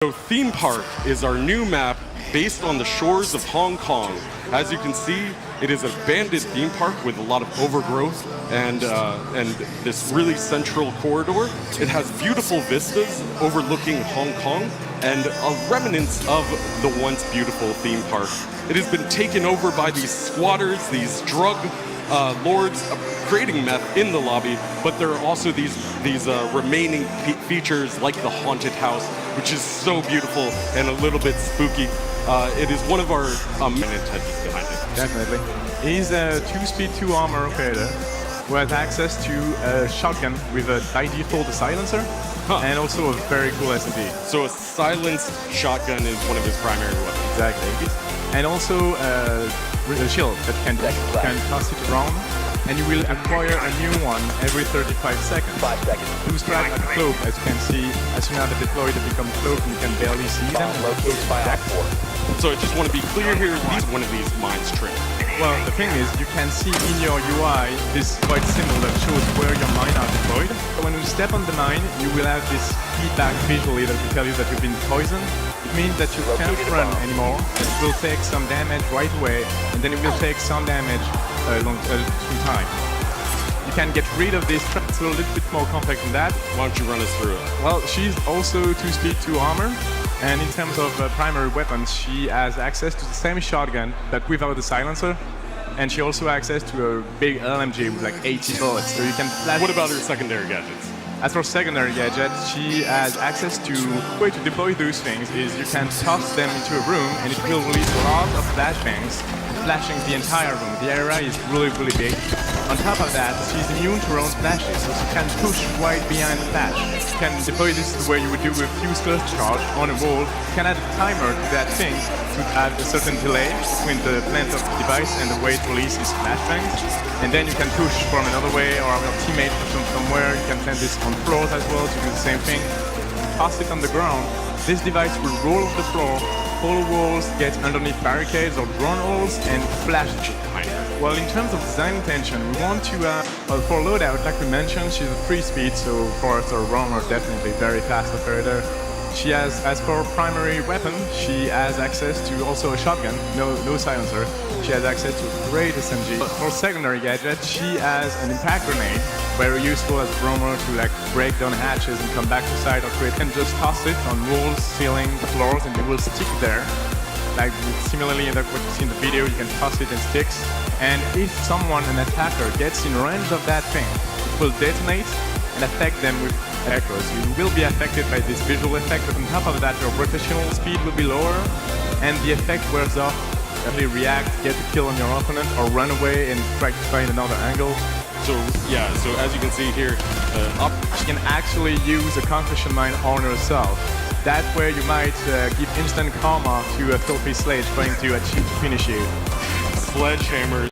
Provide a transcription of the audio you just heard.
So Theme Park is our new map based on the shores of Hong Kong. As you can see, it is an abandoned theme park with a lot of overgrowth and this really central corridor. It has beautiful vistas overlooking Hong Kong and a remnants of the once beautiful theme park. It has been taken over by these squatters, these drug lords creating meth in the lobby, but there are also these remaining features like the haunted house, which is so beautiful and a little bit spooky. It is one of our main intentions behind it. Definitely. He's a 2-speed, 2-armor operator who has access to a shotgun with by default a silencer and also a very cool SMG. So a silenced shotgun is one of his primary weapons. Exactly. And also a shield that can toss it around, and you will acquire a new one every 35 seconds. 5 seconds. Who's tracked at cloak, as you can see, as soon as they deploy, they become cloak and you can barely see them. Located by Op 4. So I just want to be clear here, one of these mines trimmed. Well, the thing is, you can see in your UI this white symbol that shows where your mine are deployed. When you step on the mine, you will have this feedback visually that will tell you that you've been poisoned. It means that you can't run anymore. It will take some damage right away, and then it will take some damage through time. You can get rid of this trap. It's a little bit more complex than that. Why don't you run us through it? Well, she's also 2-speed, 2-armor. And in terms of primary weapons, she has access to the same shotgun, but without the silencer. And she also has access to a big LMG with like 80 bullets, so you can flash. What about her secondary gadgets? As for secondary gadgets, she has access to... The way to deploy those things is you can toss them into a room and it will release a lot of flashbangs, flashing the entire room. The area is really, really big. On top of that, she's immune to her own flashes, so she can push right behind the flash. You can deploy this the way you would do with fuse cluster charge on a wall. You can add a timer to that thing to add a certain delay between the length of the device and the way it releases flashbangs. And then you can push from another way, or your teammate push from somewhere. You can plant this on floors as well to do the same thing. Toss it on the ground. This device will roll off the floor, follow walls, get underneath barricades or drone holes, and flash it. Well, in terms of design intention, we want to, for loadout, like we mentioned, she's a 3-speed, so for us, or roamer, definitely very fast operator. She has, as for primary weapon, she has access to also a shotgun, no silencer. She has access to a great SMG. But for secondary gadget, she has an impact grenade, very useful as a roamer to like break down hatches and come back to site or create. And just toss it on walls, ceiling, floors, and it will stick there. Like similarly, like what you see in the video, you can toss it and sticks. And if someone, an attacker, gets in range of that thing, it will detonate and affect them with echoes. You will be affected by this visual effect, but on top of that, your rotational speed will be lower, and the effect wears off. You react, get the kill on your opponent, or run away and try to find another angle. So yeah, so as you can see here, she can actually use a concussion mine on herself. That way you might give instant karma to a filthy slave trying to finish you. Sledgehammer